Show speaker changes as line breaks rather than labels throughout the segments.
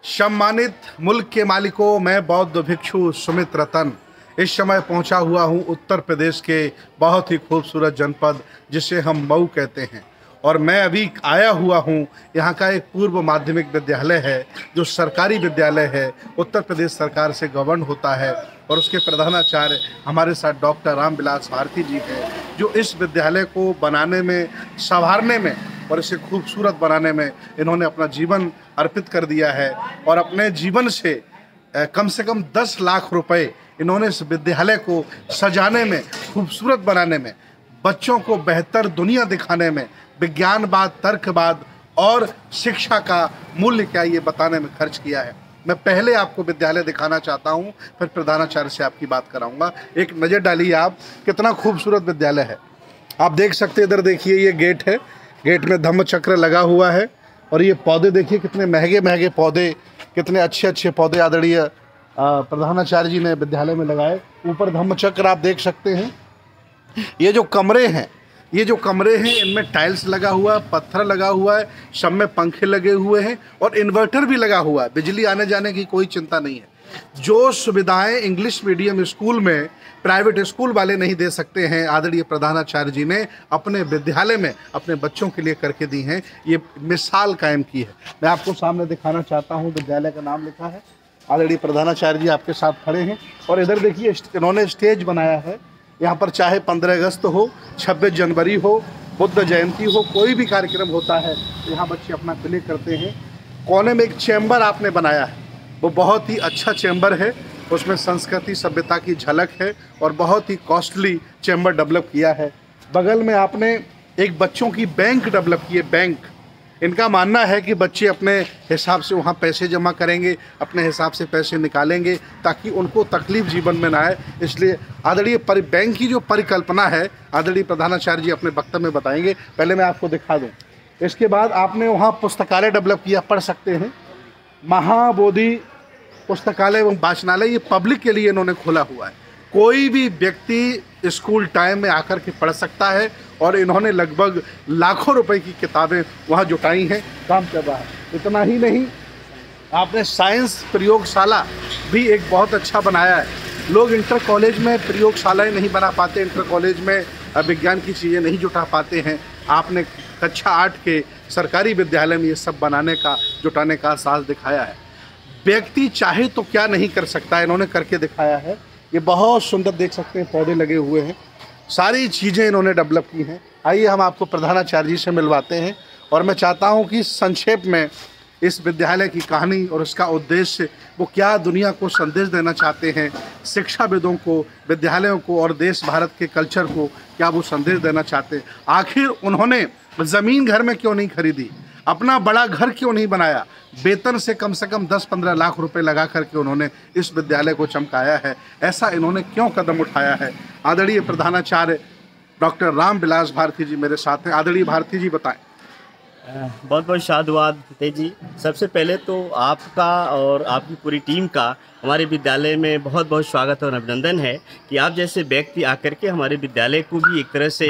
सम्मानित मुल्क के मालिकों, मैं बौद्ध भिक्षु सुमित रतन इस समय पहुंचा हुआ हूं उत्तर प्रदेश के बहुत ही खूबसूरत जनपद जिसे हम मऊ कहते हैं। और मैं अभी आया हुआ हूं, यहां का एक पूर्व माध्यमिक विद्यालय है जो सरकारी विद्यालय है, उत्तर प्रदेश सरकार से गवर्न होता है। और उसके प्रधानाचार्य हमारे साथ डॉक्टर रामविलास भारती जी हैं, जो इस विद्यालय को बनाने में, संवारने में और इसे खूबसूरत बनाने में इन्होंने अपना जीवन अर्पित कर दिया है। और अपने जीवन से कम 10 लाख रुपए इन्होंने इस विद्यालय को सजाने में, खूबसूरत बनाने में, बच्चों को बेहतर दुनिया दिखाने में, विज्ञानवाद, तर्कवाद और शिक्षा का मूल्य क्या ये बताने में खर्च किया है। मैं पहले आपको विद्यालय दिखाना चाहता हूँ, फिर प्रधानाचार्य से आपकी बात कराऊंगा। एक नज़र डालिए आप, कितना खूबसूरत विद्यालय है। आप देख सकते हैं, इधर देखिए, ये गेट है, गेट में धम्म चक्र लगा हुआ है। और ये पौधे देखिए, कितने महंगे महंगे पौधे, कितने अच्छे अच्छे पौधे आदरणीय प्रधानाचार्य जी ने विद्यालय में लगाए। ऊपर धम्म चक्र आप देख सकते हैं। ये जो कमरे हैं, इनमें टाइल्स लगा हुआ है, पत्थर लगा हुआ है, सब में पंखे लगे हुए हैं और इन्वर्टर भी लगा हुआ है। बिजली आने जाने की कोई चिंता नहीं है। जो सुविधाएं इंग्लिश मीडियम स्कूल में प्राइवेट स्कूल वाले नहीं दे सकते हैं, आदरणीय प्रधानाचार्य जी ने अपने विद्यालय में अपने बच्चों के लिए करके दी हैं। ये मिसाल कायम की है। मैं आपको सामने दिखाना चाहता हूँ, विद्यालय का नाम लिखा है, आदरणीय प्रधानाचार्य जी आपके साथ खड़े हैं। और इधर देखिए, इन्होंने स्टेज बनाया है। यहाँ पर चाहे 15 अगस्त हो, 26 जनवरी हो, बुद्ध जयंती हो, कोई भी कार्यक्रम होता है तो यहाँ बच्चे अपना प्ले करते हैं। कोने में एक चैम्बर आपने बनाया है, वो बहुत ही अच्छा चैम्बर है। उसमें संस्कृति सभ्यता की झलक है और बहुत ही कॉस्टली चैम्बर डेवलप किया है। बगल में आपने एक बच्चों की बैंक डेवलप की है। बैंक, इनका मानना है कि बच्चे अपने हिसाब से वहाँ पैसे जमा करेंगे, अपने हिसाब से पैसे निकालेंगे ताकि उनको तकलीफ जीवन में ना आए। इसलिए आदरणीय बैंक की जो परिकल्पना है, आदरणीय प्रधानाचार्य जी अपने वक्तव्य में बताएंगे। पहले मैं आपको दिखा दूँ। इसके बाद आपने वहाँ पुस्तकालय डेवलप किया, पढ़ सकते हैं, महाबोधि पुस्तकालय एवं वाचनालय। ये पब्लिक के लिए इन्होंने खोला हुआ है। कोई भी व्यक्ति स्कूल टाइम में आकर के पढ़ सकता है। और इन्होंने लगभग लाखों रुपए की किताबें वहाँ जुटाई हैं, काम कर रहा है। इतना ही नहीं, आपने साइंस प्रयोगशाला भी एक बहुत अच्छा बनाया है। लोग इंटर कॉलेज में प्रयोगशालाएं नहीं बना पाते, इंटर कॉलेज में विज्ञान की चीज़ें नहीं जुटा पाते हैं। आपने कक्षा 8 के सरकारी विद्यालय में ये सब बनाने का, जुटाने का साहस दिखाया है। व्यक्ति चाहे तो क्या नहीं कर सकता, इन्होंने करके दिखाया है। ये बहुत सुंदर देख सकते हैं, पौधे लगे हुए हैं, सारी चीज़ें इन्होंने डेवलप की हैं। आइए हम आपको प्रधानाचार्य जी से मिलवाते हैं। और मैं चाहता हूं कि संक्षेप में इस विद्यालय की कहानी और उसका उद्देश्य, वो क्या दुनिया को संदेश देना चाहते हैं, शिक्षाविदों को, विद्यालयों को और देश भारत के कल्चर को क्या वो संदेश देना चाहते हैं। आखिर उन्होंने ज़मीन घर में क्यों नहीं खरीदी, अपना बड़ा घर क्यों नहीं बनाया, वेतन से कम 10-15 लाख रुपए लगा करके उन्होंने इस विद्यालय को चमकाया है, ऐसा इन्होंने क्यों कदम उठाया है। आदरणीय प्रधानाचार्य डॉक्टर रामविलास भारती जी मेरे साथ हैं। आदरणीय भारती जी बताएं।
बहुत बहुत साधुवाद तेज जी। सबसे पहले तो आपका और आपकी पूरी टीम का हमारे विद्यालय में बहुत बहुत स्वागत और अभिनंदन है कि आप जैसे व्यक्ति आकर के हमारे विद्यालय को भी एक तरह से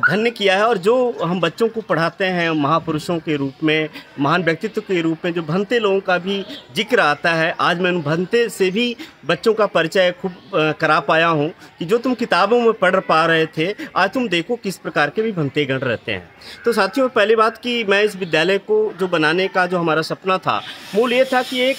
धन्य किया है। और जो हम बच्चों को पढ़ाते हैं, महापुरुषों के रूप में, महान व्यक्तित्व के रूप में जो भंते लोगों का भी जिक्र आता है, आज मैं उन भंते से भी बच्चों का परिचय खूब करा पाया हूँ कि जो तुम किताबों में पढ़ पा रहे थे, आज तुम देखो किस प्रकार के भी भंतेगण रहते हैं। तो साथियों, पहली बात कि मैं इस विद्यालय को जो बनाने का जो हमारा सपना था, मूल ये था कि एक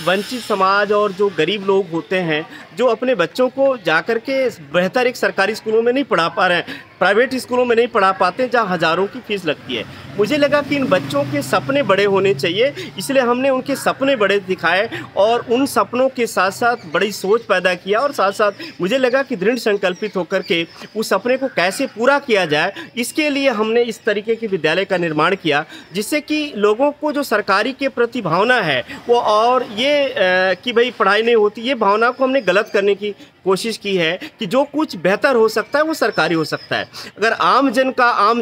वंचित समाज और जो गरीब लोग होते हैं, जो अपने बच्चों को जाकर के बेहतर एक सरकारी स्कूलों में नहीं पढ़ा पा रहे हैं, प्राइवेट स्कूलों में नहीं पढ़ा पाते जहाँ हज़ारों की फीस लगती है। मुझे लगा कि इन बच्चों के सपने बड़े होने चाहिए, इसलिए हमने उनके सपने बड़े दिखाए और उन सपनों के साथ साथ बड़ी सोच पैदा किया। और साथ साथ मुझे लगा कि दृढ़ संकल्पित होकर के उस सपने को कैसे पूरा किया जाए, इसके लिए हमने इस तरीके के विद्यालय का निर्माण किया, जिससे कि लोगों को जो सरकारी के प्रति भावना है वो, और ये कि भाई पढ़ाई नहीं होती, ये भावना को हमने गलत करने की कोशिश की है कि जो कुछ बेहतर हो सकता है वो सरकारी हो सकता है। अगर आम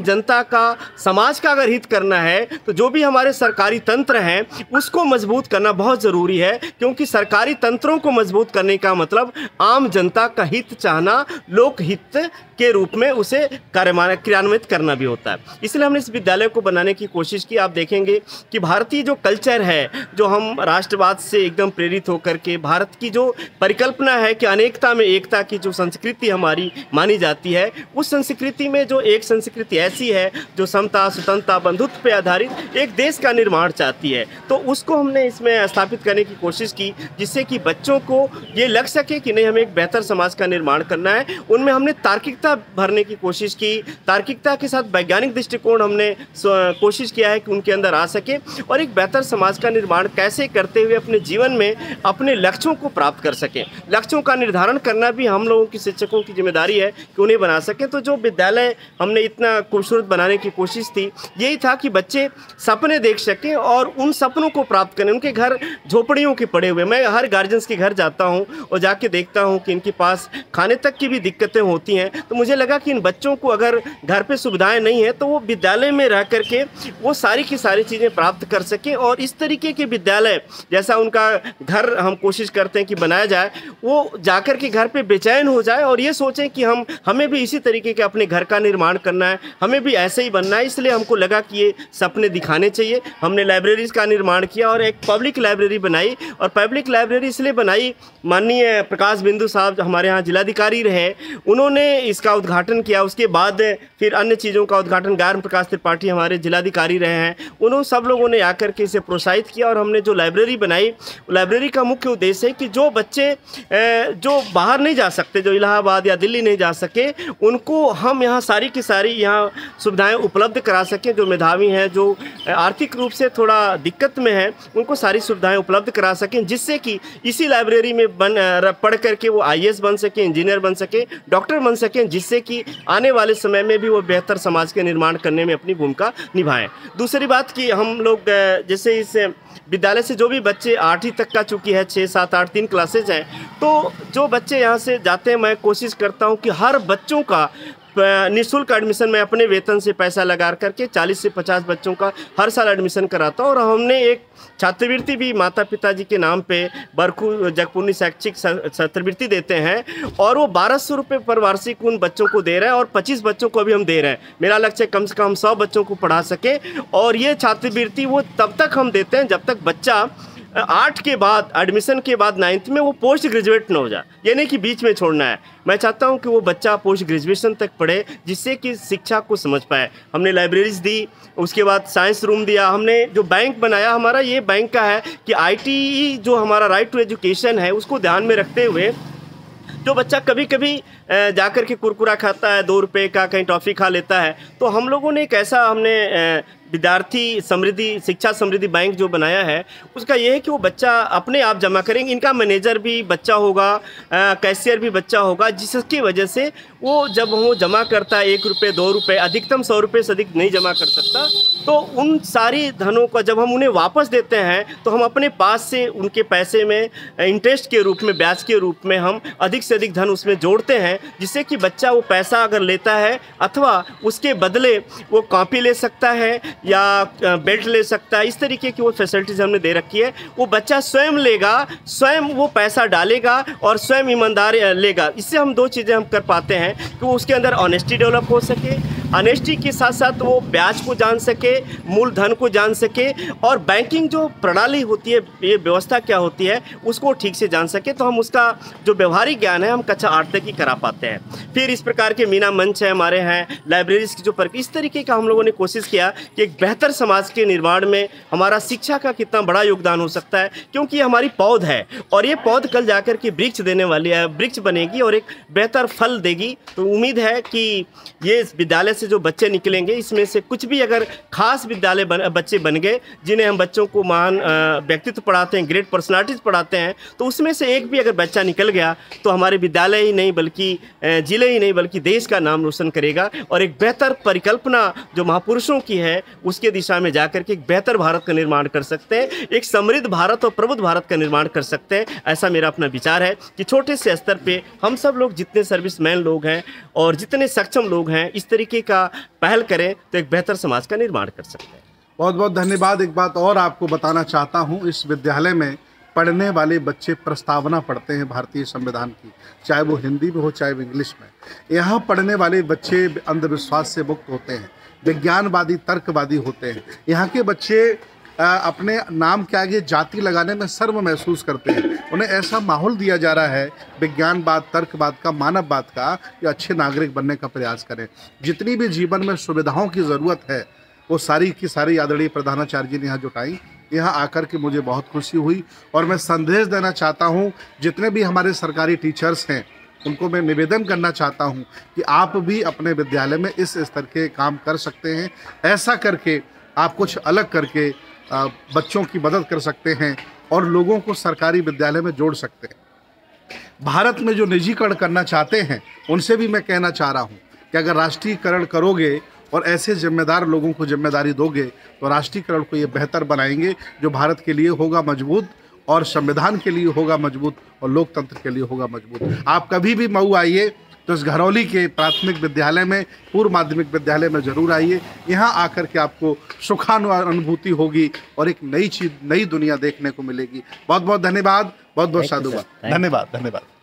जनता का, समाज का अगर हित करना है तो जो भी हमारे सरकारी तंत्र हैं उसको मजबूत करना बहुत ज़रूरी है, क्योंकि सरकारी तंत्रों को मजबूत करने का मतलब आम जनता का हित चाहना, लोक हित के रूप में उसे क्रियान्वित करना भी होता है। इसलिए हमने इस विद्यालय को बनाने की कोशिश की। आप देखेंगे कि भारतीय जो कल्चर है, जो हम राष्ट्रवाद से एकदम प्रेरित होकर के भारत की जो परिकल्पना है कि अनेकता में एकता की जो संस्कृति हमारी मानी जाती है, उस संस्कृति में जो एक संस्कृति ऐसी है जो समता, स्वतंत्रता, बंधुत्व पर आधारित एक देश का निर्माण चाहती है, तो उसको हमने इसमें स्थापित करने की कोशिश की, जिससे कि बच्चों को ये लग सके कि नहीं, हमें एक बेहतर समाज का निर्माण करना है। उनमें हमने तार्किकता भरने की कोशिश की, तार्किकता के साथ वैज्ञानिक दृष्टिकोण हमने कोशिश किया है कि उनके अंदर आ सके, और एक बेहतर समाज का निर्माण कैसे करते हुए अपने जीवन में अपने लक्ष्यों को प्राप्त कर सकें। लक्ष्यों का निर्धारण करना भी हम लोगों की, शिक्षकों की जिम्मेदारी है कि उन्हें बना सकें। तो जो विद्यालय हमने इतना खूबसूरत बनाने की कोशिश थी, यही था कि बच्चे सपने देख सकें और उन सपनों को प्राप्त करें। उनके घर झोपड़ियों के पड़े हुए, मैं हर गार्जियंस के घर जाता हूँ और जाके देखता हूँ कि इनके पास खाने तक की भी दिक्कतें होती हैं। तो मुझे लगा कि इन बच्चों को अगर घर पे सुविधाएं नहीं है तो वो विद्यालय में रह करके वो सारी की सारी चीज़ें प्राप्त कर सकें, और इस तरीके के विद्यालय जैसा उनका घर हम कोशिश करते हैं कि बनाया जाए, वो जाकर के घर पे बेचैन हो जाए और ये सोचें कि हमें भी इसी तरीके के अपने घर का निर्माण करना है, हमें भी ऐसे ही बनना है। इसलिए हमको लगा कि ये सपने दिखाने चाहिए। हमने लाइब्रेरीज का निर्माण किया और एक पब्लिक लाइब्रेरी बनाई, और पब्लिक लाइब्रेरी इसलिए बनाई, माननीय प्रकाश बिंदु साहब हमारे यहाँ जिलाधिकारी रहे, उन्होंने इसका उद्घाटन किया। उसके बाद फिर अन्य चीज़ों का उद्घाटन ज्ञान प्रकाश त्रिपाठी हमारे जिलाधिकारी रहे हैं, उन्होंने सब लोगों ने आकर के इसे प्रोत्साहित किया। और हमने जो लाइब्रेरी बनाई, लाइब्रेरी का मुख्य उद्देश्य है कि जो बच्चे जो बाहर नहीं जा सकते, जो इलाहाबाद या दिल्ली नहीं जा सके, उनको हम यहाँ सारी की सारी यहाँ सुविधाएं उपलब्ध करा सकें। जो मेधावी हैं, जो आर्थिक रूप से थोड़ा दिक्कत में हैं, उनको सारी सुविधाएं उपलब्ध करा सकें, जिससे कि इसी लाइब्रेरी में पढ़ करके वो IAS बन सके, इंजीनियर बन सके, डॉक्टर बन सकें, जिससे कि आने वाले समय में भी वो बेहतर समाज के निर्माण करने में अपनी भूमिका निभाएं। दूसरी बात कि हम लोग जैसे इस विद्यालय से जो भी बच्चे 8वीं तक का चूँकि है, 6, 7, 8 3 क्लासेज हैं, तो जो बच्चे यहाँ से जाते हैं, मैं कोशिश करता हूँ कि हर बच्चों का निःशुल्क एडमिशन मैं अपने वेतन से पैसा लगा करके 40 से 50 बच्चों का हर साल एडमिशन कराता हूँ। और हमने एक छात्रवृत्ति भी माता पिताजी के नाम पे बरखू जगपुरनी शैक्षिक छात्रवृत्ति देते हैं, और वो 1200 रुपये पर वार्षिक उन बच्चों को दे रहे हैं, और 25 बच्चों को अभी हम दे रहे हैं। मेरा लक्ष्य है कम से कम 100 बच्चों को पढ़ा सके, और ये छात्रवृत्ति वो तब तक हम देते हैं जब तक बच्चा 8 के बाद, एडमिशन के बाद 9th में वो पोस्ट ग्रेजुएट ना हो जाए, ये नहीं कि बीच में छोड़ना है। मैं चाहता हूं कि वो बच्चा पोस्ट ग्रेजुएशन तक पढ़े, जिससे कि शिक्षा को समझ पाए। हमने लाइब्रेरीज दी, उसके बाद साइंस रूम दिया, हमने जो बैंक बनाया हमारा, ये बैंक का है कि ITE जो हमारा राइट टू एजुकेशन है, उसको ध्यान में रखते हुए जो बच्चा कभी कभी जाकर के कुरकुरा खाता है 2 रुपये का, कहीं टॉफ़ी खा लेता है, तो हम लोगों ने एक ऐसा हमने विद्यार्थी समृद्धि शिक्षा समृद्धि बैंक जो बनाया है, उसका ये है कि वो बच्चा अपने आप जमा करेंगे। इनका मैनेजर भी बच्चा होगा, कैशियर भी बच्चा होगा, जिसकी वजह से वो जब वो जमा करता है 1 रुपये 2 रुपये, अधिकतम 100 रुपये से अधिक नहीं जमा कर सकता, तो उन सारी धनों का जब हम उन्हें वापस देते हैं तो हम अपने पास से उनके पैसे में इंटरेस्ट के रूप में, ब्याज के रूप में हम अधिक से अधिक धन उसमें जोड़ते हैं, जिससे कि बच्चा वो पैसा अगर लेता है अथवा उसके बदले वो कॉपी ले सकता है या बेल्ट ले सकता है, इस तरीके की वो फैसिलिटीज़ हमने दे रखी है। वो बच्चा स्वयं लेगा, स्वयं वो पैसा डालेगा और स्वयं ईमानदार लेगा। इससे हम 2 चीज़ें हम कर पाते हैं कि वो उसके अंदर ऑनेस्टी डेवलप हो सके, ऑनेस्टी के साथ साथ वो ब्याज को जान सके, मूलधन को जान सके, और बैंकिंग जो प्रणाली होती है, ये व्यवस्था क्या होती है, उसको ठीक से जान सके। तो हम उसका जो व्यवहारिक ज्ञान है हम कक्षा 8 तक ही करा पाते हैं। फिर इस प्रकार के मीना मंच है हमारे हैं, लाइब्रेरीज की जो इस तरीके का हम लोगों ने कोशिश किया कि एक बेहतर समाज के निर्माण में हमारा शिक्षा का कितना बड़ा योगदान हो सकता है, क्योंकि ये हमारी पौध है और ये पौध कल जाकर के वृक्ष देने वाली है, वृक्ष बनेगी और एक बेहतर फल देगी। तो उम्मीद है कि ये विद्यालय से से जो बच्चे निकलेंगे, इसमें से कुछ भी अगर खास विद्यालय बच्चे बन गए, जिन्हें हम बच्चों को महान व्यक्तित्व पढ़ाते हैं, ग्रेट पर्सनालिटीज़ पढ़ाते हैं, तो उसमें से एक भी अगर बच्चा निकल गया तो हमारे विद्यालय ही नहीं बल्कि जिले ही नहीं बल्कि देश का नाम रोशन करेगा और एक बेहतर परिकल्पना जो महापुरुषों की है उसके दिशा में जाकर के एक बेहतर भारत का निर्माण कर सकते हैं, एक समृद्ध भारत और प्रबुद्ध भारत का निर्माण कर सकते हैं। ऐसा मेरा अपना विचार है कि छोटे से स्तर पे हम सब लोग जितने सर्विसमैन लोग हैं और जितने सक्षम लोग हैं इस तरीके का पहल करें तो एक बेहतर समाज का निर्माण कर सकते हैं।
बहुत बहुत धन्यवाद। एक बात और आपको बताना चाहता हूँ, इस विद्यालय में पढ़ने वाले बच्चे प्रस्तावना पढ़ते हैं भारतीय संविधान की, चाहे वो हिंदी में हो चाहे वो इंग्लिश में। यहाँ पढ़ने वाले बच्चे अंधविश्वास से मुक्त होते हैं, विज्ञानवादी तर्कवादी होते हैं। यहाँ के बच्चे अपने नाम के आगे जाति लगाने में शर्म महसूस करते हैं। उन्हें ऐसा माहौल दिया जा रहा है विज्ञानवाद, तर्कवाद का, मानववाद का, कि अच्छे नागरिक बनने का प्रयास करें। जितनी भी जीवन में सुविधाओं की ज़रूरत है वो सारी की सारी आदरणीय प्रधानाचार्य जी ने यहाँ जुटाई। यहाँ आकर के मुझे बहुत खुशी हुई और मैं संदेश देना चाहता हूँ जितने भी हमारे सरकारी टीचर्स हैं उनको मैं निवेदन करना चाहता हूँ कि आप भी अपने विद्यालय में इस स्तर के काम कर सकते हैं। ऐसा करके आप कुछ अलग करके बच्चों की मदद कर सकते हैं और लोगों को सरकारी विद्यालय में जोड़ सकते हैं। भारत में जो निजीकरण करना चाहते हैं उनसे भी मैं कहना चाह रहा हूँ कि अगर राष्ट्रीयकरण करोगे और ऐसे जिम्मेदार लोगों को जिम्मेदारी दोगे तो राष्ट्रीयकरण को ये बेहतर बनाएंगे, जो भारत के लिए होगा मजबूत और संविधान के लिए होगा मजबूत और लोकतंत्र के लिए होगा मजबूत। आप कभी भी मऊ आइए तो इस घरौली के प्राथमिक विद्यालय में, पूर्व माध्यमिक विद्यालय में ज़रूर आइए। यहाँ आकर के आपको सुखानुभूति होगी और एक नई चीज़, नई दुनिया देखने को मिलेगी। बहुत बहुत धन्यवाद, बहुत बहुत साधुवाद। धन्यवाद।